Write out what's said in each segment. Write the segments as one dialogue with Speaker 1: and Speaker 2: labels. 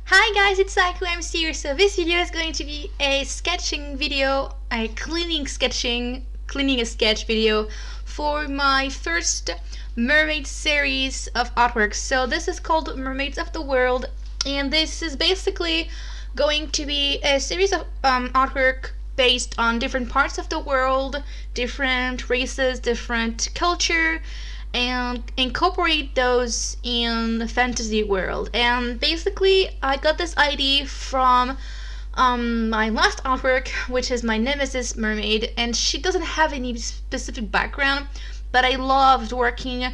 Speaker 1: Hi guys, it's Saku MC here. So this video is going to be a sketching video, a cleaning a sketch video for my first mermaid series of artworks. So this is called Mermaids of the World, and this is basically going to be a series of artwork based on different parts of the world, different races, different culture, and incorporate those in the fantasy world. And basically, I got this idea from my last artwork, which is my Nemesis mermaid, and she doesn't have any specific background, but I loved working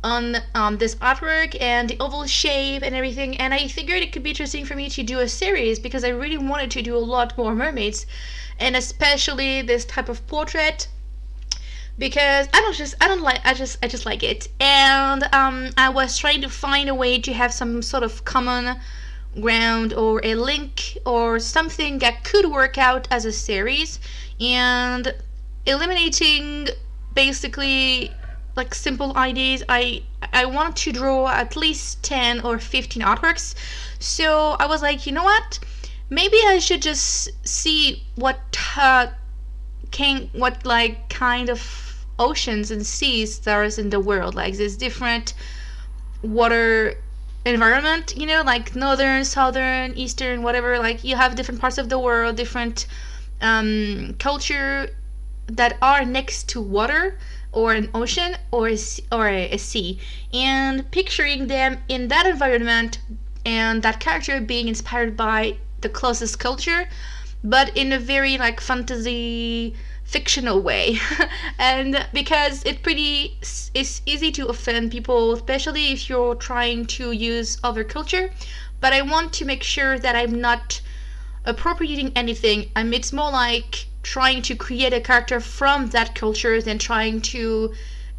Speaker 1: on this artwork and the oval shape and everything, and I figured it could be interesting for me to do a series because I really wanted to do a lot more mermaids, and especially this type of portrait because I just like it. And I was trying to find a way to have some sort of common ground or a link or something that could work out as a series, and eliminating basically like simple ideas. I want to draw at least 10 or 15 artworks. So I was like, you know what? Maybe I should just see what like kind of oceans and seas there is in the world. Like there's different water environment, like northern, southern, eastern, whatever. Like you have different parts of the world, different culture that are next to water or an ocean or a sea, and picturing them in that environment and that character being inspired by the closest culture, but in a very like fantasy fictional way. And because it's easy to offend people, especially if you're trying to use other culture, but I want to make sure that I'm not appropriating anything. It's more like trying to create a character from that culture than trying to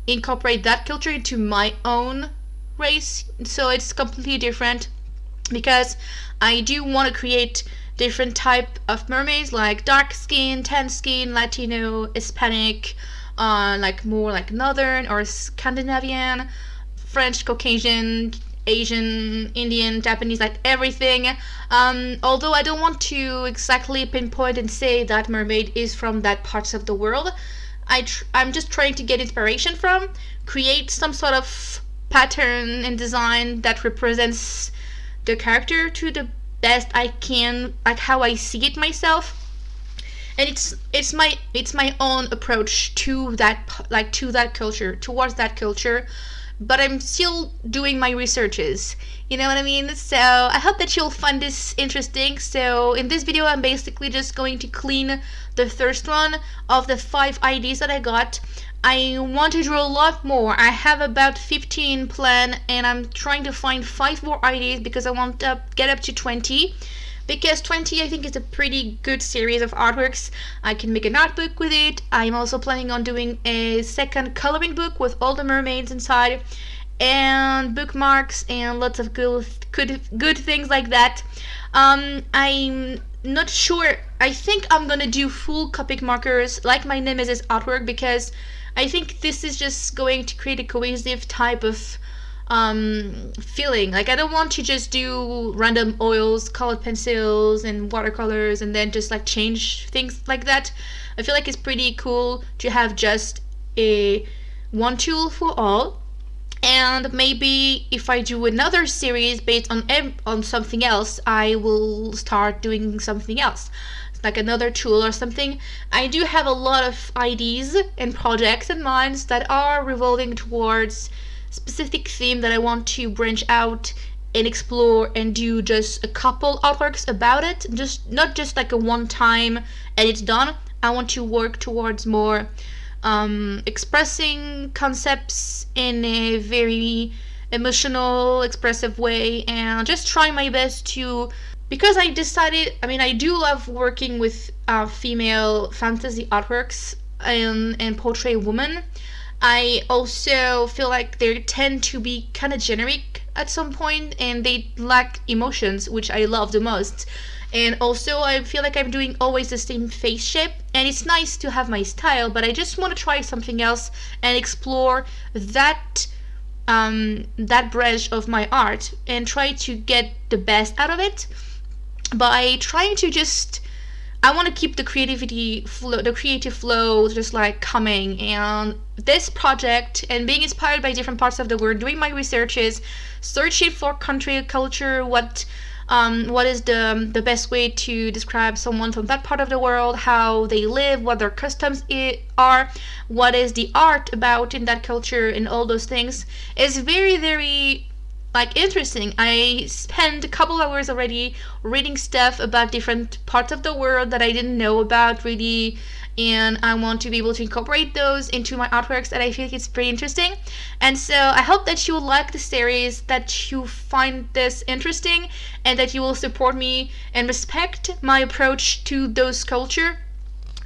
Speaker 1: incorporate that culture into my own race. So it's completely different because I do want to create different type of mermaids, like dark skin, tan skin, Latino, Hispanic, like more like northern or Scandinavian, French, Caucasian, Asian, Indian, Japanese, like everything. Although I don't want to exactly pinpoint and say that mermaid is from that parts of the world, I'm just trying to get inspiration from, create some sort of pattern and design that represents the character to the best I can, like how I see it myself. And it's my own approach to that culture, towards that culture, but I'm still doing my researches. You know what I mean? So I hope that you'll find this interesting. So in this video, I'm basically just going to clean the first one of the 5 IDs that I got. I want to draw a lot more. I have about 15 planned, and I'm trying to find 5 more IDs because I want to get up to 20. Because 20 I think is a pretty good series of artworks. I can make an art book with it. I'm also planning on doing a second coloring book with all the mermaids inside, and bookmarks and lots of good things like that. I'm not sure. I think I'm gonna do full Copic markers like my Nemesis artwork because I think this is just going to create a cohesive type of feeling. Like I don't want to just do random oils, colored pencils, and watercolors and then just like change things like that. I feel like it's pretty cool to have just a one tool for all. And maybe if I do another series based on something else, I will start doing something else, like another tool or something. I do have a lot of ideas and projects in mind that are revolving towards specific theme that I want to branch out and explore and do just a couple artworks about it. Just not just like a one time and it's done. I want to work towards more expressing concepts in a very emotional, expressive way, and just try my best to, because I do love working with female fantasy artworks and portray women. I also feel like they tend to be kind of generic at some point and they lack emotions, which I love the most. And also, I feel like I'm doing always the same face shape, and it's nice to have my style, but I just want to try something else and explore that that branch of my art and try to get the best out of it by trying to just, I want to keep the creativity flow, the creative flow just like coming. And this project and being inspired by different parts of the world, doing my researches, searching for country culture, what is the best way to describe someone from that part of the world, how they live, what their customs are, what is the art about in that culture, and all those things is very, very like interesting. I spent a couple hours already reading stuff about different parts of the world that I didn't know about really, and I want to be able to incorporate those into my artworks, and I feel like it's pretty interesting. And so I hope that you will like the series, that you find this interesting, and that you will support me and respect my approach to those culture.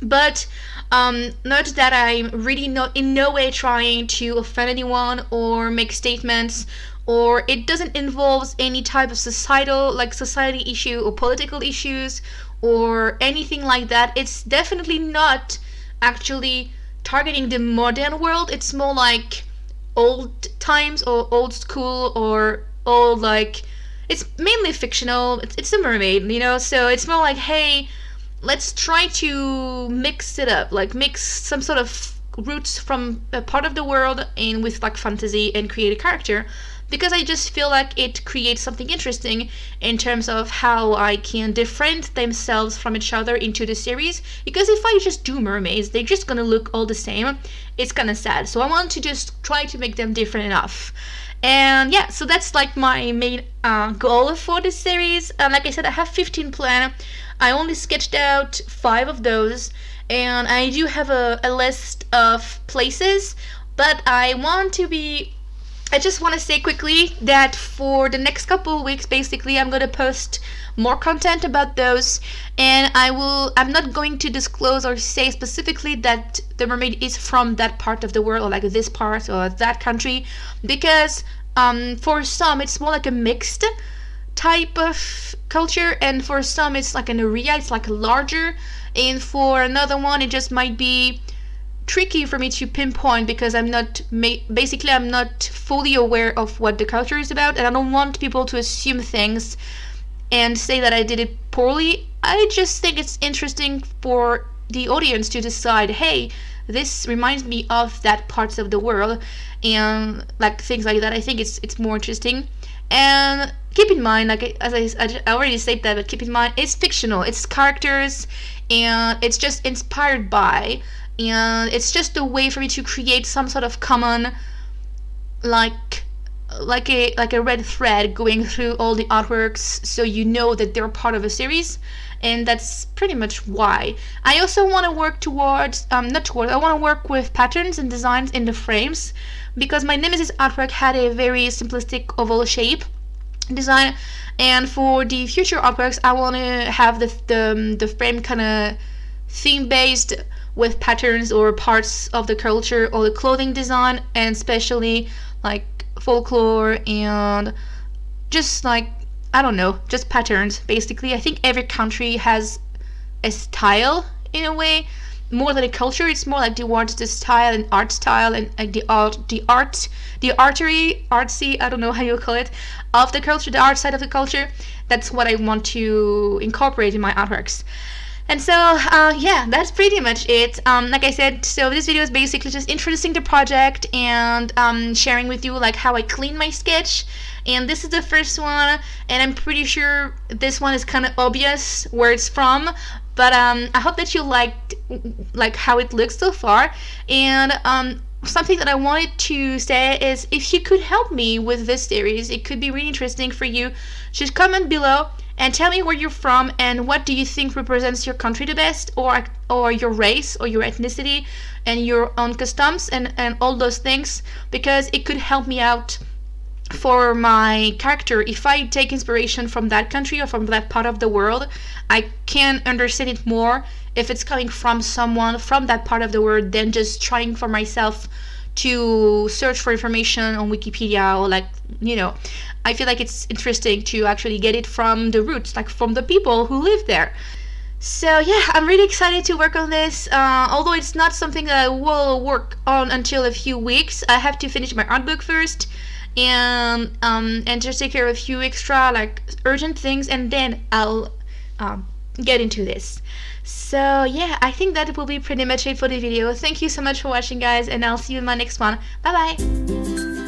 Speaker 1: But note that I'm really not in no way trying to offend anyone or make statements, or it doesn't involve any type of society issue or political issues or anything like that. It's definitely not actually targeting the modern world. It's more like old times or old school or old, like, it's mainly fictional. It's a mermaid, so it's more like, hey, let's try to mix it up, like mix some sort of roots from a part of the world and with like fantasy and create a character, because I just feel like it creates something interesting in terms of how I can different themselves from each other into the series. Because if I just do mermaids, they're just gonna look all the same. It's kind of sad. So I want to just try to make them different enough. And yeah, so that's like my main goal for this series. Like I said, I have 15 planned. I only sketched out 5 of those, and I do have a list of places, but I just want to say quickly that for the next couple of weeks, basically, I'm going to post more content about those, and I'm not going to disclose or say specifically that the mermaid is from that part of the world, or like this part or that country, because for some it's more like a mixed type of culture, and for some it's like an area, it's like larger, and for another one it just might be tricky for me to pinpoint because I'm not fully aware of what the culture is about, and I don't want people to assume things and say that I did it poorly. I just think it's interesting for the audience to decide, hey, this reminds me of that parts of the world, and like things like that. I think it's more interesting. And keep in mind, like as I already said that, but keep in mind it's fictional, it's characters, and it's just inspired by, and it's just a way for me to create some sort of common, like a red thread going through all the artworks, so you know that they're part of a series. And that's pretty much why. I also want to work towards, I want to work with patterns and designs in the frames, because my Nemesis artwork had a very simplistic oval shape design, and for the future artworks I want to have the frame kind of theme based with patterns or parts of the culture or the clothing design, and especially like folklore and just like, I don't know, just patterns basically. I think every country has a style in a way, more than a culture. It's more like towards the style and art style, and like the artsy, I don't know how you call it, of the culture, the art side of the culture. That's what I want to incorporate in my artworks. And so, yeah, that's pretty much it. Like I said, so this video is basically just introducing the project and sharing with you like how I clean my sketch. And this is the first one, and I'm pretty sure this one is kind of obvious where it's from. But I hope that you liked like how it looks so far. And something that I wanted to say is, if you could help me with this series, it could be really interesting for you. Just comment below and tell me where you're from and what do you think represents your country the best, or your race or your ethnicity and your own customs and all those things, because it could help me out for my character. If I take inspiration from that country or from that part of the world, I can understand it more if it's coming from someone from that part of the world than just trying for myself to search for information on Wikipedia, or like, I feel like it's interesting to actually get it from the roots, like from the people who live there. So yeah, I'm really excited to work on this. Although it's not something that I will work on until a few weeks. I have to finish my art book first, and just take care of a few extra like urgent things, and then I'll get into this. So yeah, I think that will be pretty much it for the video. Thank you so much for watching, guys, and I'll see you in my next one. Bye bye.